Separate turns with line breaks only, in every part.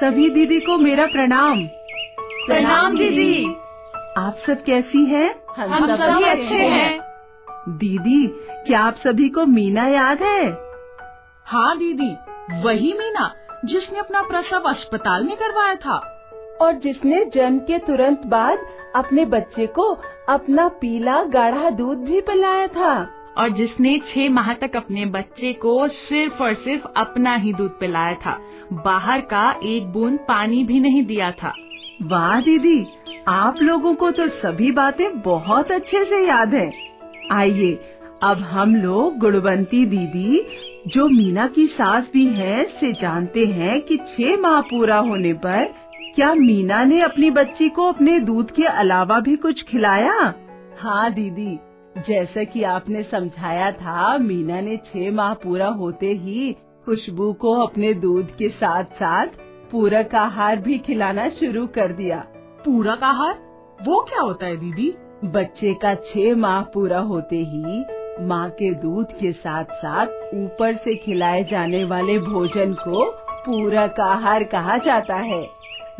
सभी दीदी को मेरा प्रणाम।
प्रणाम दीदी।
आप सब कैसी हैं?
हम सभी अच्छे हैं।
दीदी, क्या आप सभी को मीना याद है?
हाँ दीदी, वही मीना जिसने अपना प्रसव अस्पताल में करवाया था
और जिसने जन्म के तुरंत बाद अपने बच्चे को अपना पीला गाढ़ा दूध भी पिलाया था
और जिसने 6 माह तक अपने बच्चे को सिर्फ और सिर्फ अपना ही दूध पिलाया था, बाहर का एक बूंद पानी भी नहीं दिया था।
वाह दीदी, आप लोगों को तो सभी बातें बहुत अच्छे से याद है। आइए अब हम लोग गुणवंती दीदी, जो मीना की सास भी है, से जानते हैं कि 6 माह पूरा होने पर क्या मीना ने अपनी बच्ची को अपने दूध के अलावा भी कुछ खिलाया? हाँ दीदी, जैसा कि आपने समझाया था, मीना ने 6 माह पूरा होते ही खुशबू को अपने दूध के साथ साथ पूरक आहार भी खिलाना शुरू कर दिया।
पूरक आहार वो क्या होता है दीदी?
बच्चे का 6 माह पूरा होते ही माँ के दूध के साथ साथ ऊपर से खिलाए जाने वाले भोजन को पूरक आहार कहा जाता है।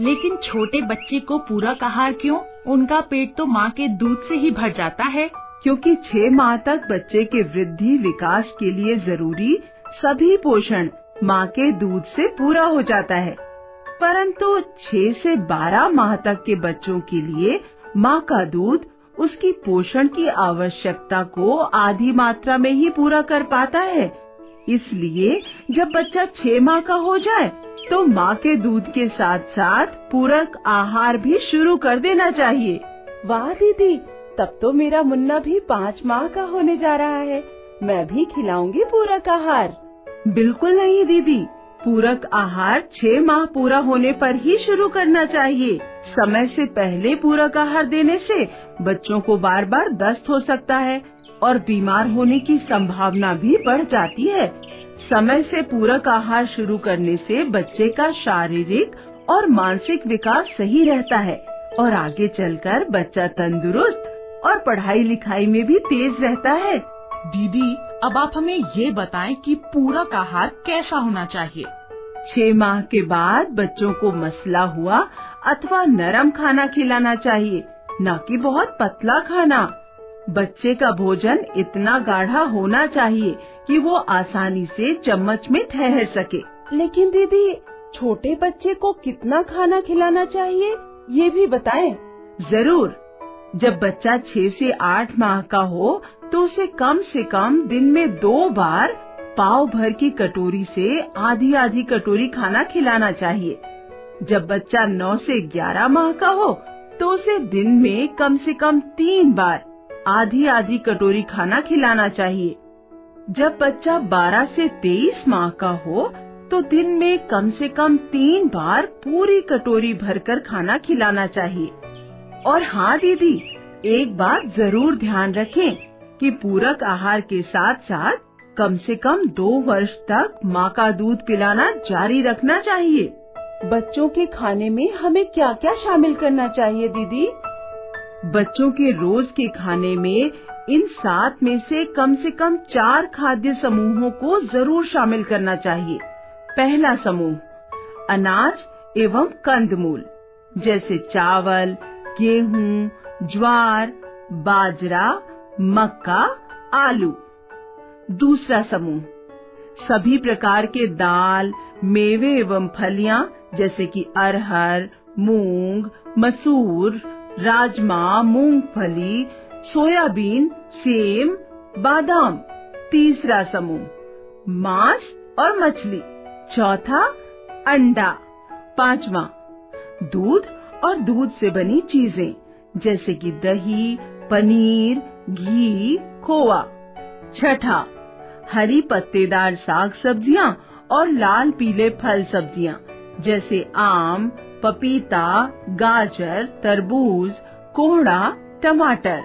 लेकिन छोटे बच्चे को पूरक आहार क्यों? उनका पेट तो माँ के दूध से ही भर जाता है।
क्योंकि 6 माह तक बच्चे के वृद्धि विकास के लिए जरूरी सभी पोषण माँ के दूध से पूरा हो जाता है। परंतु 6 से 12 माह तक के बच्चों के लिए माँ का दूध उसकी पोषण की आवश्यकता को आधी मात्रा में ही पूरा कर पाता है। इसलिए जब बच्चा 6 माह का हो जाए तो माँ के दूध के साथ साथ पूरक आहार भी शुरू कर देना चाहिए। वाह दीदी, तब तो मेरा मुन्ना भी 5 माह का होने जा रहा है। मैं भी खिलाऊंगी पूरक आहार। बिल्कुल नहीं दीदी, पूरक आहार 6 माह पूरा होने पर ही शुरू करना चाहिए। समय से पहले पूरक आहार देने से बच्चों को बार बार दस्त हो सकता है और बीमार होने की संभावना भी बढ़ जाती है। समय से पूरक आहार शुरू करने से बच्चे का शारीरिक और मानसिक विकास सही रहता है और आगे चलकर बच्चा तंदुरुस्त और पढ़ाई लिखाई में भी तेज रहता है।
दीदी, अब आप हमें ये बताएं कि पूरक आहार कैसा होना चाहिए?
6 माह के बाद बच्चों को मसला हुआ अथवा नरम खाना खिलाना चाहिए, न कि बहुत पतला खाना। बच्चे का भोजन इतना गाढ़ा होना चाहिए कि वो आसानी से चम्मच में ठहर सके। लेकिन दीदी, छोटे बच्चे को कितना खाना खिलाना चाहिए, ये भी बताएं। जरूर, जब बच्चा 6 से 8 माह का हो तो उसे कम से कम दिन में 2 बार पाव भर की कटोरी से आधी आधी कटोरी खाना खिलाना चाहिए। जब बच्चा 9 से 11 माह का हो तो उसे दिन में कम से कम 3 बार आधी आधी कटोरी खाना खिलाना चाहिए। जब बच्चा 12 से 23 माह का हो तो दिन में कम से कम 3 बार पूरी कटोरी भरकर खाना खिलाना चाहिए। और हाँ दीदी, एक बात जरूर ध्यान रखें कि पूरक आहार के साथ साथ कम से कम 2 वर्ष तक माँ का दूध पिलाना जारी रखना चाहिए। बच्चों के खाने में हमें क्या क्या शामिल करना चाहिए दीदी? बच्चों के रोज के खाने में इन 7 में से कम 4 खाद्य समूहों को जरूर शामिल करना चाहिए। पहला समूह, अनाज एवं कंदमूल, जैसे चावल, गेहूं, ज्वार, बाजरा, मक्का, आलू। दूसरा समूह, सभी प्रकार के दाल, मेवे एवं फलियां, जैसे कि अरहर, मूंग, मसूर, राजमा, मूंगफली, सोयाबीन, सेम, बादाम। तीसरा समूह, मांस और मछली। चौथा, अंडा। पांचवा, दूध और दूध से बनी चीजें, जैसे कि दही, पनीर, घी, खोआ। छठा, हरी पत्तेदार साग सब्जियां और लाल पीले फल सब्जियां, जैसे आम, पपीता, गाजर, तरबूज, कोहड़ा, टमाटर।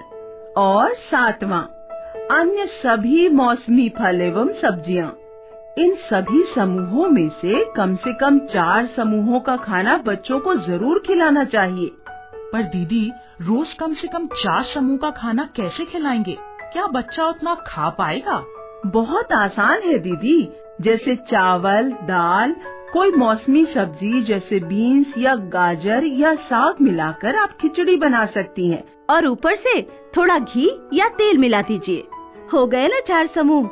और 7वां, अन्य सभी मौसमी फल एवं सब्जियां। इन सभी समूहों में से कम 4 समूहों का खाना बच्चों को जरूर खिलाना चाहिए।
पर दीदी, रोज कम से कम 4 समूह का खाना कैसे खिलाएंगे? क्या बच्चा उतना खा पाएगा?
बहुत आसान है दीदी। जैसे चावल, दाल, कोई मौसमी सब्जी जैसे बीन्स या गाजर या साग मिलाकर आप खिचड़ी बना सकती हैं।
और ऊपर से थोड़ा घी या तेल मिला दीजिए। हो गए ना 4 समूह।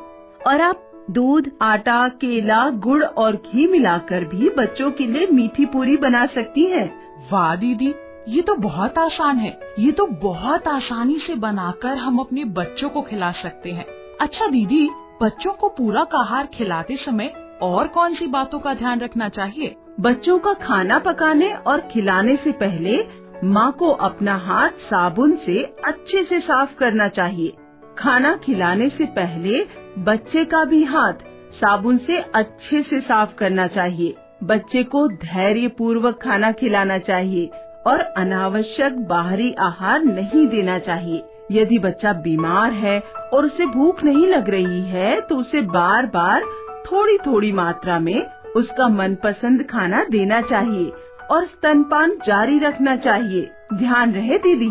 और आप दूध,
आटा, केला, गुड़ और घी मिलाकर भी बच्चों के लिए मीठी पूरी बना सकती हैं।
वाह दीदी, ये तो बहुत आसान है। ये तो बहुत आसानी से बनाकर हम अपने बच्चों को खिला सकते हैं। अच्छा दीदी, बच्चों को पूरक आहार खिलाते समय और कौन सी बातों का ध्यान रखना चाहिए?
बच्चों का खाना पकाने और खिलाने से पहले माँ को अपना हाथ साबुन से अच्छे से साफ करना चाहिए। खाना खिलाने से पहले बच्चे का भी हाथ साबुन से अच्छे से साफ करना चाहिए। बच्चे को धैर्य पूर्वक खाना खिलाना चाहिए और अनावश्यक बाहरी आहार नहीं देना चाहिए। यदि बच्चा बीमार है और उसे भूख नहीं लग रही है तो उसे बार बार थोड़ी थोड़ी मात्रा में उसका मनपसंद खाना देना चाहिए और स्तनपान जारी रखना चाहिए। ध्यान रहे दीदी,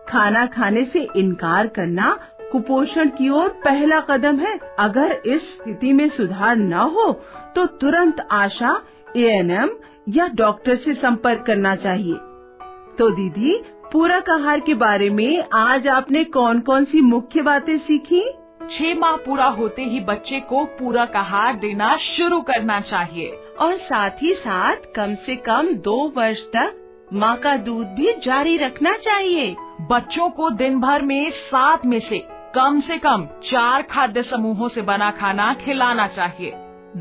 खाना खाने से इनकार करना कुपोषण की ओर पहला कदम है। अगर इस स्थिति में सुधार न हो तो तुरंत आशा, ANM या डॉक्टर से संपर्क करना चाहिए। तो दीदी, पूरक आहार के बारे में आज आपने कौन कौन सी मुख्य बातें सीखी?
6 माह पूरा होते ही बच्चे को पूरक आहार देना शुरू करना चाहिए
और साथ ही साथ कम से कम 2 वर्ष तक माँ का दूध भी जारी रखना चाहिए।
बच्चों को दिन भर में 7 में से कम 4 खाद्य समूहों से बना खाना खिलाना चाहिए।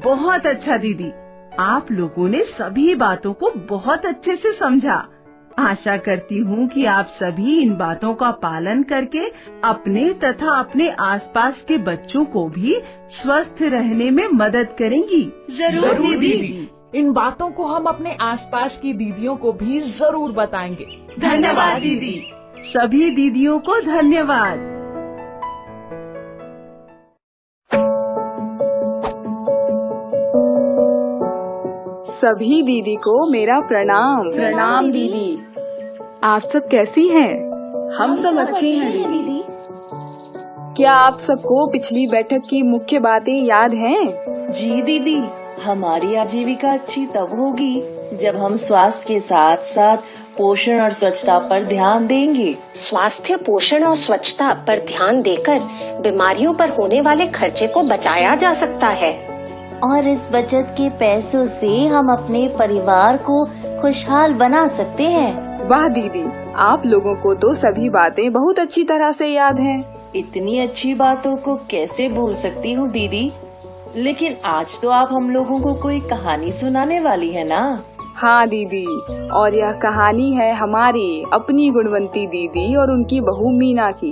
बहुत अच्छा दीदी, आप लोगों ने सभी बातों को बहुत अच्छे से समझा। आशा करती हूँ कि आप सभी इन बातों का पालन करके अपने तथा अपने आसपास के बच्चों को भी स्वस्थ रहने में मदद करेंगी।
जरूर दीदी, इन बातों को हम अपने आसपास की दीदियों को भी जरूर बताएंगे।
धन्यवाद दीदी। सभी दीदियों को धन्यवाद।
सभी दीदी को मेरा प्रणाम।
प्रणाम दीदी।
आप सब कैसी हैं?
हम सब अच्छे हैं दीदी।
क्या आप सबको पिछली बैठक की मुख्य बातें याद हैं?
जी दीदी, हमारी आजीविका अच्छी तब होगी जब हम स्वास्थ्य के साथ साथ पोषण और स्वच्छता पर ध्यान देंगे।
स्वास्थ्य, पोषण और स्वच्छता पर ध्यान देकर बीमारियों पर होने वाले खर्चे को बचाया जा सकता है।
और इस बचत के पैसों से हम अपने परिवार को खुशहाल बना सकते हैं।
वाह दीदी, आप लोगों को तो सभी बातें बहुत अच्छी तरह से याद हैं।
इतनी अच्छी बातों को कैसे भूल सकती हूँ दीदी। लेकिन आज तो आप हम लोगों को कोई कहानी सुनाने वाली है ना?
हाँ दीदी, और यह कहानी है हमारी अपनी गुणवंती दीदी और उनकी बहू मीना की,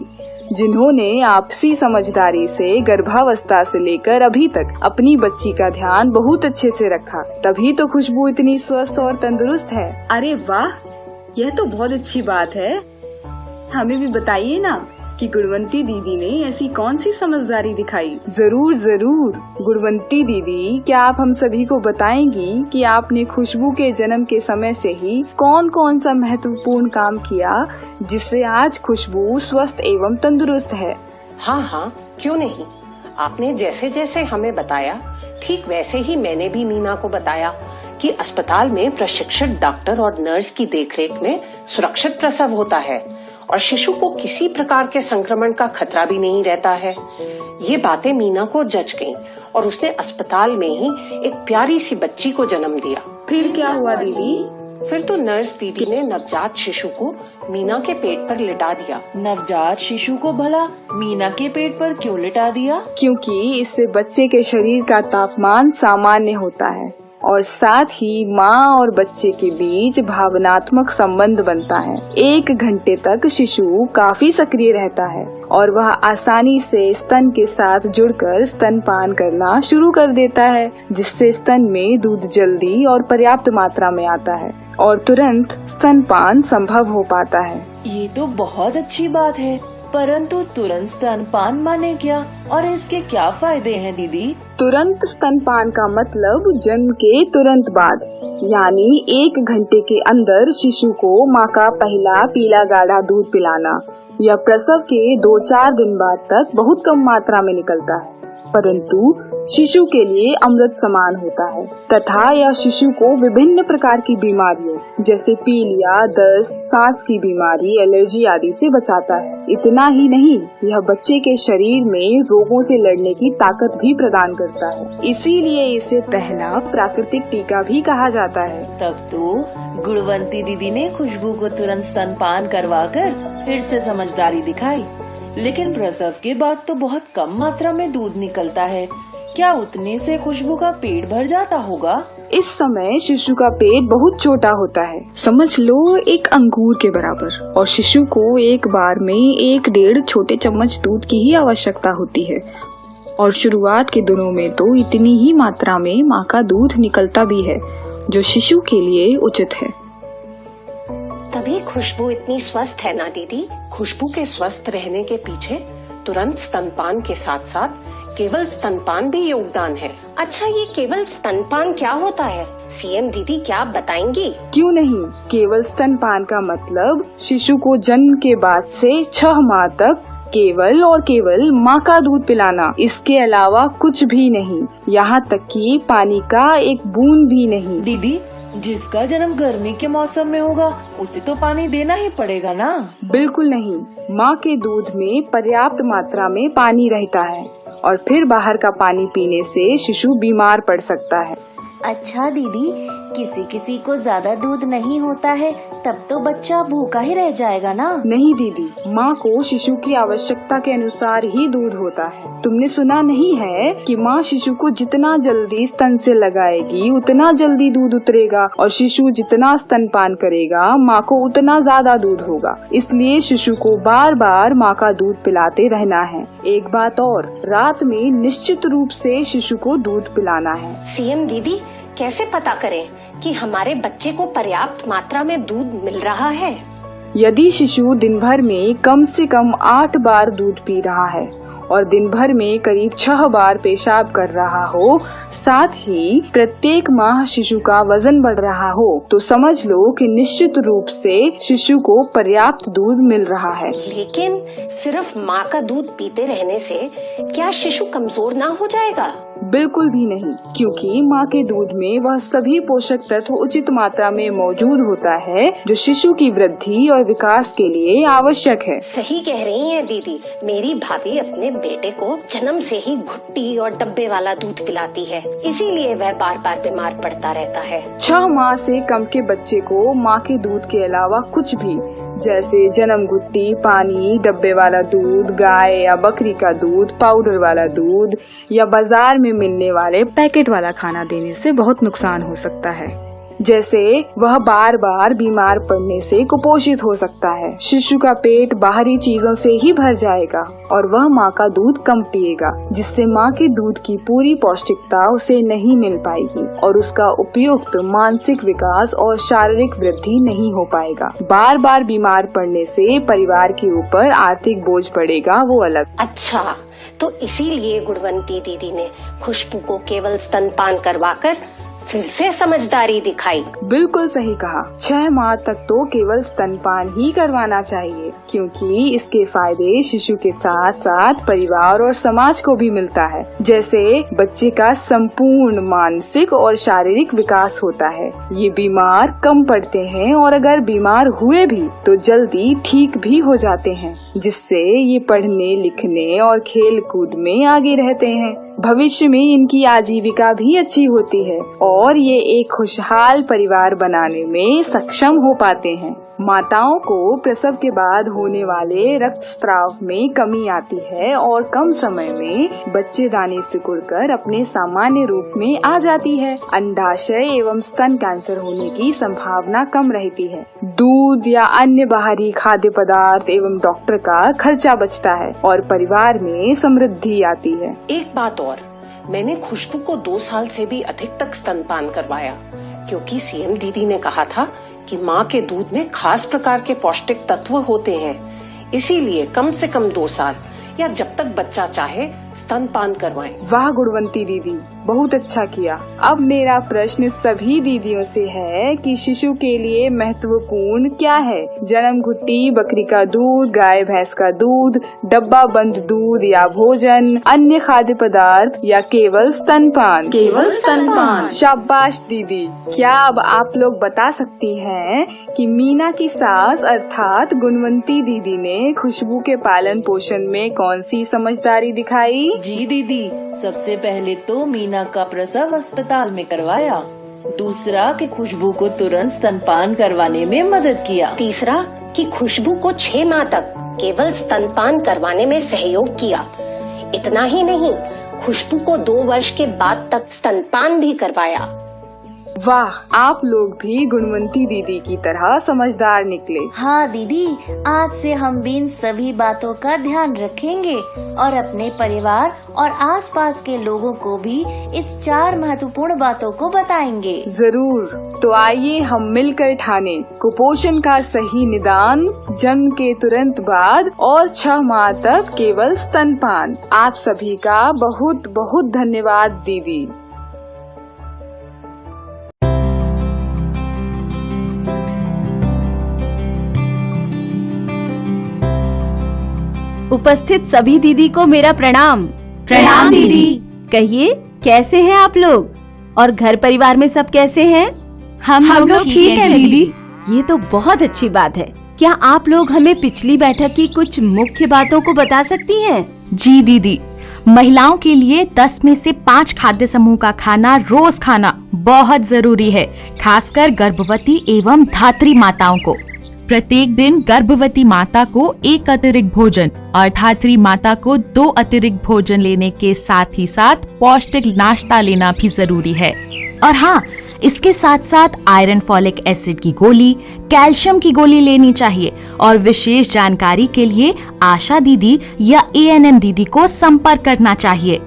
जिन्होंने आपसी समझदारी से गर्भावस्था से लेकर अभी तक अपनी बच्ची का ध्यान बहुत अच्छे से रखा। तभी तो खुशबू इतनी स्वस्थ और तंदुरुस्त है।
अरे वाह, यह तो बहुत अच्छी बात है। हमें भी बताइए ना कि गुणवंती दीदी ने ऐसी कौन सी समझदारी दिखाई।
जरूर जरूर। गुणवंती दीदी, क्या आप हम सभी को बताएंगी कि आपने खुशबू के जन्म के समय से ही कौन कौन सा महत्वपूर्ण काम किया जिससे आज खुशबू स्वस्थ एवं तंदुरुस्त है?
हाँ, क्यों नहीं। आपने जैसे जैसे हमें बताया ठीक वैसे ही मैंने भी मीना को बताया कि अस्पताल में प्रशिक्षित डॉक्टर और नर्स की देखरेख में सुरक्षित प्रसव होता है और शिशु को किसी प्रकार के संक्रमण का खतरा भी नहीं रहता है। ये बातें मीना को जच गईं और उसने अस्पताल में ही एक प्यारी सी बच्ची को जन्म दिया।
फिर क्या हुआ दीदी?
फिर तो नर्स दीदी ने नवजात शिशु को मीना के पेट पर लिटा दिया।
नवजात शिशु को भला मीना के पेट पर क्यों लिटा दिया?
क्योंकि इससे बच्चे के शरीर का तापमान सामान्य होता है और साथ ही माँ और बच्चे के बीच भावनात्मक संबंध बनता है। 1 घंटे तक शिशु काफी सक्रिय रहता है और वह आसानी से स्तन के साथ जुड़कर स्तनपान करना शुरू कर देता है, जिससे स्तन में दूध जल्दी और पर्याप्त मात्रा में आता है और तुरंत स्तनपान संभव हो पाता है।
ये तो बहुत अच्छी बात है, परंतु तुरंत स्तनपान माने क्या और इसके क्या फायदे हैं दीदी?
तुरंत स्तनपान का मतलब जन्म के तुरंत बाद, यानी 1 घंटे के अंदर शिशु को माँ का पहला पीला गाढ़ा दूध पिलाना। यह प्रसव के 2-4 दिन बाद तक बहुत कम मात्रा में निकलता है। परंतु शिशु के लिए अमृत समान होता है तथा यह शिशु को विभिन्न प्रकार की बीमारियों जैसे पीलिया, दस्त, सांस की बीमारी, एलर्जी आदि से बचाता है। इतना ही नहीं, यह बच्चे के शरीर में रोगों से लड़ने की ताकत भी प्रदान करता है। इसीलिए इसे पहला प्राकृतिक टीका भी कहा जाता है।
तब तो गुणवंती दीदी ने खुशबू को तुरंत स्तनपान करवाकर फिर से समझदारी दिखाई। लेकिन प्रसव के बाद तो बहुत कम मात्रा में दूध निकलता है, क्या उतने से खुशबू का पेट भर जाता होगा?
इस समय शिशु का पेट बहुत छोटा होता है, समझ लो एक अंगूर के बराबर, और शिशु को एक बार में 1-1.5 छोटे चम्मच दूध की ही आवश्यकता होती है। और शुरुआत के दिनों में तो इतनी ही मात्रा में माँ का दूध निकलता भी है, जो शिशु के लिए उचित है।
तभी खुशबू इतनी स्वस्थ है ना दीदी। खुशबू के स्वस्थ रहने के पीछे तुरंत स्तनपान के साथ साथ केवल स्तनपान भी योगदान है। अच्छा, ये केवल स्तनपान क्या होता है? सीएम दीदी क्या आप बताएंगी?
क्यों नहीं, केवल स्तनपान का मतलब शिशु को जन्म के बाद से 6 माह तक केवल और केवल माँ का दूध पिलाना, इसके अलावा कुछ भी नहीं, यहाँ तक कि पानी का एक बूंद भी नहीं।
दीदी, जिसका जन्म गर्मी के मौसम में होगा उसे तो पानी देना ही पड़ेगा ना?
बिल्कुल नहीं, माँ के दूध में पर्याप्त मात्रा में पानी रहता है और फिर बाहर का पानी पीने से शिशु बीमार पड़ सकता है।
अच्छा दीदी, किसी किसी को ज्यादा दूध नहीं होता है तब तो बच्चा भूखा ही रह जाएगा ना?
नहीं दीदी, माँ को शिशु की आवश्यकता के अनुसार ही दूध होता है। तुमने सुना नहीं है कि माँ शिशु को जितना जल्दी स्तन से लगाएगी उतना जल्दी दूध उतरेगा, और शिशु जितना स्तनपान करेगा माँ को उतना ज्यादा दूध होगा। इसलिए शिशु को बार बार माँ का दूध पिलाते रहना है। एक बात और, रात में निश्चित रूप से शिशु को दूध पिलाना है।
सीएम दीदी, कैसे पता करें कि हमारे बच्चे को पर्याप्त मात्रा में दूध मिल रहा है?
यदि शिशु दिन भर में कम से कम 8 बार दूध पी रहा है और दिन भर में करीब 6 बार पेशाब कर रहा हो, साथ ही प्रत्येक माह शिशु का वजन बढ़ रहा हो, तो समझ लो कि निश्चित रूप से शिशु को पर्याप्त दूध मिल रहा है।
लेकिन सिर्फ माँ का दूध पीते रहने से क्या शिशु कमजोर ना हो जाएगा?
बिल्कुल भी नहीं, क्योंकि माँ के दूध में वह सभी पोषक तत्व उचित मात्रा में मौजूद होता है जो शिशु की वृद्धि और विकास के लिए आवश्यक है।
सही कह रही हैं दीदी। मेरी भाभी अपने बेटे को जन्म से ही घुट्टी और डब्बे वाला दूध पिलाती है, इसीलिए वह बार बार बीमार पड़ता रहता है।
6 माह से कम के बच्चे को माँ के दूध के अलावा कुछ भी, जैसे जन्म घुट्टी, पानी, डब्बे वाला दूध, गाय या बकरी का दूध, पाउडर वाला दूध या बाजार में मिलने वाले पैकेट वाला खाना देने से बहुत नुकसान हो सकता है। जैसे वह बार बार बीमार पड़ने से कुपोषित हो सकता है, शिशु का पेट बाहरी चीजों से ही भर जाएगा और वह माँ का दूध कम पिएगा, जिससे माँ के दूध की पूरी पौष्टिकता उसे नहीं मिल पाएगी और उसका उपयुक्त मानसिक विकास और शारीरिक वृद्धि नहीं हो पाएगा। बार बार बीमार पड़ने से परिवार के ऊपर आर्थिक बोझ पड़ेगा, वो अलग।
अच्छा, तो इसीलिए गुणवंती दीदी ने खुशबू को केवल स्तनपान करवाकर फिर से समझदारी दिखाई।
बिल्कुल सही कहा। 6 माह तक तो केवल स्तनपान ही करवाना चाहिए, क्योंकि इसके फायदे शिशु के साथ साथ परिवार और समाज को भी मिलता है। जैसे बच्चे का संपूर्ण मानसिक और शारीरिक विकास होता है, ये बीमार कम पड़ते हैं और अगर बीमार हुए भी तो जल्दी ठीक भी हो जाते हैं, जिससे ये पढ़ने लिखने और खेल कूद में आगे रहते हैं। भविष्य में इनकी आजीविका भी अच्छी होती है और ये एक खुशहाल परिवार बनाने में सक्षम हो पाते हैं। माताओं को प्रसव के बाद होने वाले रक्तस्राव में कमी आती है और कम समय में बच्चेदानी सिकुड़कर अपने सामान्य रूप में आ जाती है। अंडाशय एवं स्तन कैंसर होने की संभावना कम रहती है। दूध या अन्य बाहरी खाद्य पदार्थ एवं डॉक्टर का खर्चा बचता है और परिवार में समृद्धि आती है।
एक बात और, मैंने खुशबू को 2 साल से भी अधिक तक स्तनपान करवाया, क्योंकि सीएम दीदी ने कहा था कि माँ के दूध में खास प्रकार के पौष्टिक तत्व होते हैं। इसीलिए कम से कम 2 साल या जब तक बच्चा चाहे स्तनपान करवाएं।
वाह गुणवंती दीदी, बहुत अच्छा किया। अब मेरा प्रश्न सभी दीदियों से है कि शिशु के लिए महत्वपूर्ण क्या है? जन्म घुट्टी, बकरी का दूध, गाय भैंस का दूध, डब्बा बंद दूध या भोजन, अन्य खाद्य पदार्थ या केवल स्तनपान?
केवल स्तनपान।
शाबाश दीदी। क्या अब आप लोग बता सकती हैं कि मीना की सास अर्थात गुणवंती दीदी ने खुशबू के पालन पोषण में कौन सी समझदारी दिखाई?
जी दीदी, सबसे पहले तो मीना का प्रसव अस्पताल में करवाया। दूसरा कि खुशबू को तुरंत स्तनपान करवाने में मदद किया।
तीसरा कि खुशबू को 6 माह तक केवल स्तनपान करवाने में सहयोग किया। इतना ही नहीं, खुशबू को 2 वर्ष के बाद तक स्तनपान भी करवाया।
वाह, आप लोग भी गुणवंती दीदी की तरह समझदार निकले।
हाँ दीदी, आज से हम भी इन सभी बातों का ध्यान रखेंगे और अपने परिवार और आसपास के लोगों को भी इस 4 महत्वपूर्ण बातों को बताएंगे।
जरूर। तो आइए हम मिलकर ठाने कुपोषण का सही निदान, जन्म के तुरंत बाद और 6 माह तक केवल स्तनपान। आप सभी का बहुत बहुत धन्यवाद दीदी।
उपस्थित सभी दीदी को मेरा प्रणाम।
प्रणाम दीदी।
कहिए, कैसे हैं आप लोग और घर परिवार में सब कैसे हैं?
हम लोग ठीक हैं दीदी।
ये तो बहुत अच्छी बात है। क्या आप लोग हमें पिछली बैठक की कुछ मुख्य बातों को बता सकती हैं?
जी दीदी, महिलाओं के लिए 10 में से 5 खाद्य समूह का खाना रोज खाना बहुत जरूरी है, खासकर गर्भवती एवं धात्री माताओं को। प्रत्येक दिन गर्भवती माता को 1 अतिरिक्त भोजन और धात्री माता को 2 अतिरिक्त भोजन लेने के साथ ही साथ पौष्टिक नाश्ता लेना भी जरूरी है। और हाँ, इसके साथ साथ आयरन, फॉलिक एसिड की गोली, कैल्शियम की गोली लेनी चाहिए। और विशेष जानकारी के लिए आशा दीदी या ANM दीदी को संपर्क करना चाहिए।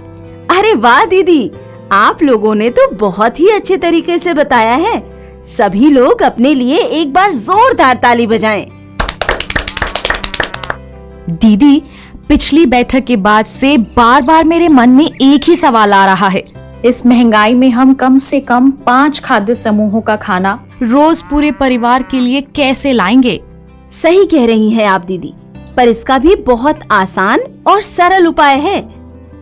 अरे वाह दीदी, आप लोगों ने तो बहुत ही अच्छे तरीके से बताया है। सभी लोग अपने लिए एक बार जोरदार ताली बजाएं।
दीदी, पिछली बैठक के बाद से बार बार मेरे मन में एक ही सवाल आ रहा है। इस महंगाई में हम कम से कम 5 खाद्य समूहों का खाना रोज पूरे परिवार के लिए कैसे लाएंगे?
सही कह रही हैं आप दीदी, पर इसका भी बहुत आसान और सरल उपाय है।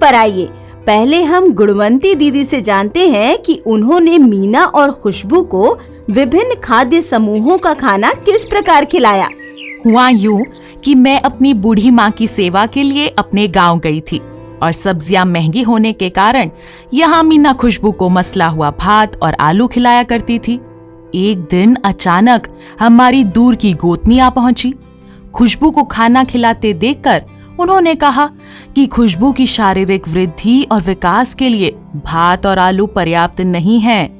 पर आइए पहले हम गुणवंती दीदी से जानते हैं कि उन्होंने मीना और खुशबू को विभिन्न खाद्य समूहों का खाना किस प्रकार खिलाया।
हुआ यूं कि मैं अपनी बूढ़ी माँ की सेवा के लिए अपने गांव गई थी और सब्जियां महंगी होने के कारण यहाँ मीना खुशबू को मसला हुआ भात और आलू खिलाया करती थी। एक दिन अचानक हमारी दूर की गोतनी आ पहुंची। खुशबू को खाना खिलाते देखकर उन्होंने कहा कि खुशबू की शारीरिक वृद्धि और विकास के लिए भात और आलू पर्याप्त नहीं है,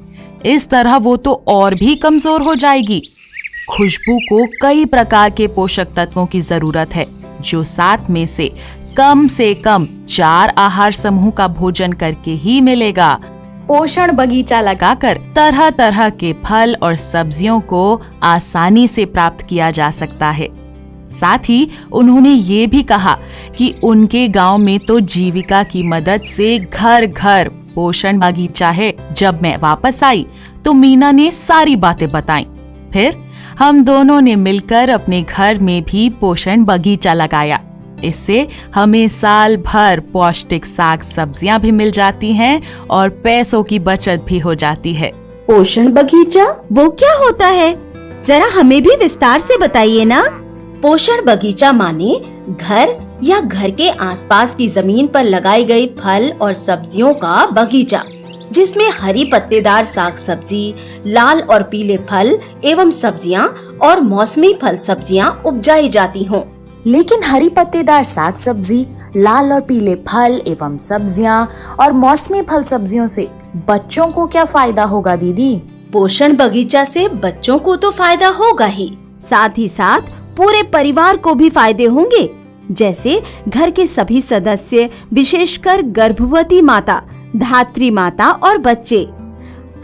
इस तरह वो तो और भी कमजोर हो जाएगी। खुशबू को कई प्रकार के पोषक तत्वों की जरूरत है, जो 7 में से कम 4 आहार समूह का भोजन करके ही मिलेगा। पोषण बगीचा लगाकर तरह तरह के फल और सब्जियों को आसानी से प्राप्त किया जा सकता है। साथ ही उन्होंने ये भी कहा कि उनके गांव में तो जीविका की मदद से घर घर पोषण बगीचा है। जब मैं वापस आई तो मीना ने सारी बातें बताई। फिर हम दोनों ने मिलकर अपने घर में भी पोषण बगीचा लगाया। इससे हमें साल भर पौष्टिक साग सब्जियां भी मिल जाती हैं और पैसों की बचत भी हो जाती है।
पोषण बगीचा वो क्या होता है? जरा हमें भी विस्तार से बताइए ना।
पोषण बगीचा माने घर या घर के आसपास की जमीन पर लगाई गई फल और सब्जियों का बगीचा, जिसमें हरी पत्तेदार साग सब्जी, लाल और पीले फल एवं सब्जियां और मौसमी फल सब्जियां उपजाई जाती हों।
लेकिन हरी पत्तेदार साग सब्जी, लाल और पीले फल एवं सब्जियां और मौसमी फल सब्जियों से बच्चों को क्या फायदा होगा दीदी?
पोषण बगीचा से बच्चों को तो फायदा होगा ही,
साथ ही साथ पूरे परिवार को भी फायदे होंगे। जैसे घर के सभी सदस्य, विशेषकर गर्भवती माता, धात्री माता और बच्चे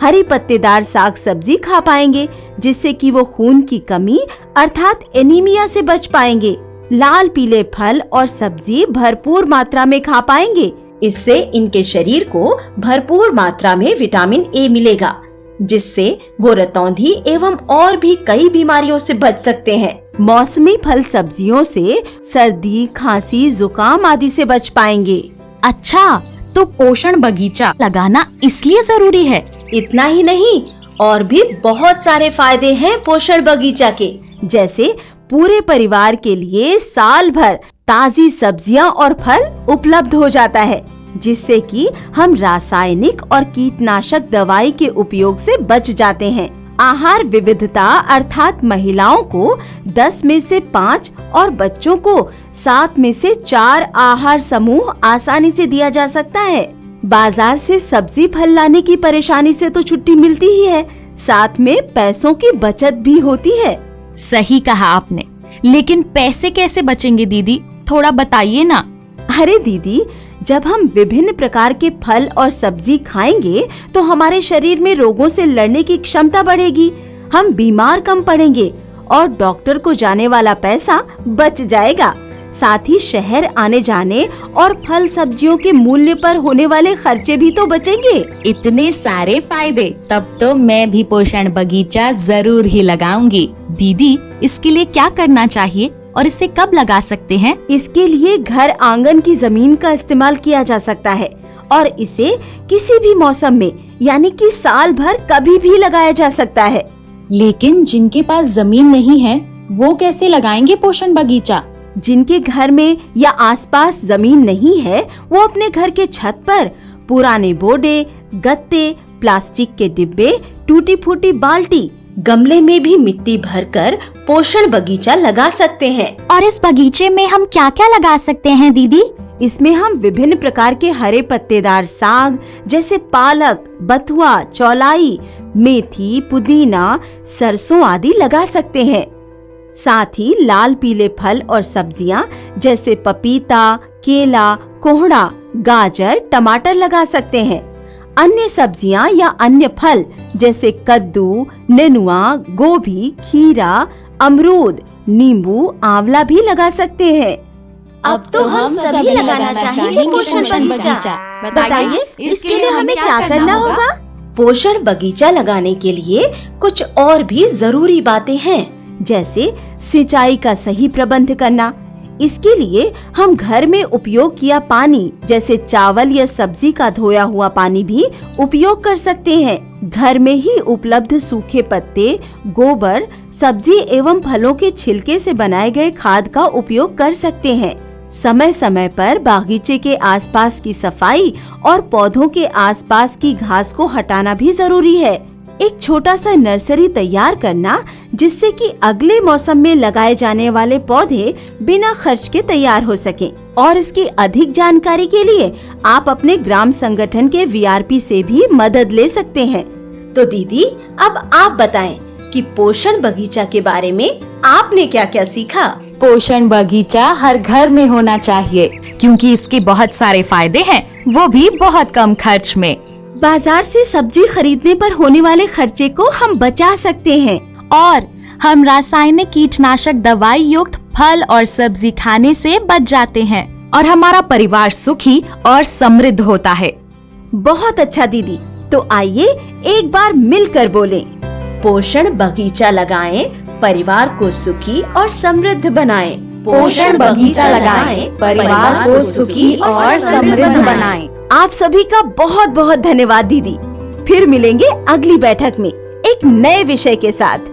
हरी पत्तेदार साग सब्जी खा पाएंगे, जिससे कि वो खून की कमी अर्थात एनीमिया से बच पाएंगे। लाल पीले फल और सब्जी भरपूर मात्रा में खा पाएंगे।
इससे इनके शरीर को भरपूर मात्रा में विटामिन ए मिलेगा, जिससे वो रतौंधी एवं और भी कई बीमारियों से बच सकते हैं।
मौसमी फल सब्जियों से सर्दी, खांसी, जुकाम आदि से बच पाएंगे।
अच्छा, तो पोषण बगीचा लगाना इसलिए जरूरी है?
इतना ही नहीं, और भी बहुत सारे फायदे हैं पोषण बगीचा के।
जैसे पूरे परिवार के लिए साल भर ताजी सब्जियां और फल उपलब्ध हो जाता है, जिससे कि हम रासायनिक और कीटनाशक दवाई के उपयोग से बच जाते हैं। आहार विविधता अर्थात महिलाओं को 10 में से 5 और बच्चों को 7 में से 4 आहार समूह आसानी से दिया जा सकता है। बाजार से सब्जी फल लाने की परेशानी से तो छुट्टी मिलती ही है, साथ में पैसों की बचत भी होती है।
सही कहा आपने, लेकिन पैसे कैसे बचेंगे दीदी, थोड़ा बताइए ना।
अरे दीदी, जब हम विभिन्न प्रकार के फल और सब्जी खाएंगे तो हमारे शरीर में रोगों से लड़ने की क्षमता बढ़ेगी, हम बीमार कम पड़ेंगे और डॉक्टर को जाने वाला पैसा बच जाएगा। साथ ही शहर आने जाने और फल सब्जियों के मूल्य पर होने वाले खर्चे भी तो बचेंगे।
इतने सारे फायदे, तब तो मैं भी पोषण बगीचा जरूर ही लगाऊंगी। दीदी, इसके लिए क्या करना चाहिए और इसे कब लगा सकते हैं?
इसके लिए घर आंगन की जमीन का इस्तेमाल किया जा सकता है और इसे किसी भी मौसम में यानी कि साल भर कभी भी लगाया जा सकता है।
लेकिन जिनके पास जमीन नहीं है वो कैसे लगाएंगे पोषण बगीचा?
जिनके घर में या आसपास जमीन नहीं है वो अपने घर के छत पर पुराने बोडे, गत्ते, प्लास्टिक के डिब्बे, टूटी फूटी बाल्टी,
गमले में भी मिट्टी भरकर पोषण बगीचा लगा सकते हैं।
और इस बगीचे में हम क्या क्या लगा सकते हैं दीदी?
इसमें हम विभिन्न प्रकार के हरे पत्तेदार साग जैसे पालक, बथुआ, चौलाई, मेथी, पुदीना, सरसों आदि लगा सकते हैं। साथ ही लाल पीले फल और सब्जियां जैसे पपीता, केला, कोहड़ा, गाजर, टमाटर लगा सकते हैं। अन्य सब्जियां या अन्य फल जैसे कद्दू, नेनुआ, गोभी, खीरा, अमरूद, नींबू, आंवला भी लगा सकते हैं।
अब तो हम सभी लगाना चाहेंगे पोषण बगीचा।
बताइए, इसके लिए हमें क्या करना होगा?
पोषण बगीचा लगाने के लिए कुछ और भी जरूरी बातें हैं,
जैसे सिंचाई का सही प्रबंध करना। इसके लिए हम घर में उपयोग किया पानी जैसे चावल या सब्जी का धोया हुआ पानी भी उपयोग कर सकते हैं। घर में ही उपलब्ध सूखे पत्ते, गोबर, सब्जी एवं फलों के छिलके से बनाए गए खाद का उपयोग कर सकते हैं। समय समय पर बागीचे के आसपास की सफाई और पौधों के आसपास की घास को हटाना भी जरूरी है। एक छोटा सा नर्सरी तैयार करना जिससे कि अगले मौसम में लगाए जाने वाले पौधे बिना खर्च के तैयार हो सकें। और इसकी अधिक जानकारी के लिए आप अपने ग्राम संगठन के वीआरपी से भी मदद ले सकते हैं।
तो दीदी, अब आप बताएं कि पोषण बगीचा के बारे में आपने क्या क्या सीखा?
पोषण बगीचा हर घर में होना चाहिए क्योंकि इसके बहुत सारे फायदे हैं, वो भी बहुत कम खर्च में।
बाजार से सब्जी खरीदने पर होने वाले खर्चे को हम बचा सकते हैं
और हम रासायनिक कीटनाशक दवाई युक्त फल और सब्जी खाने से बच जाते हैं और हमारा परिवार सुखी और समृद्ध होता है।
बहुत अच्छा दीदी, तो आइए एक बार मिलकर बोलें,
पोषण बगीचा लगाएं, परिवार को सुखी और समृद्ध बनाएं।
पोषण बगीचा लगाएं, परिवार को सुखी और समृद्ध बनाएं।
आप सभी का बहुत बहुत धन्यवाद दीदी। फिर मिलेंगे अगली बैठक में एक नए विषय के साथ।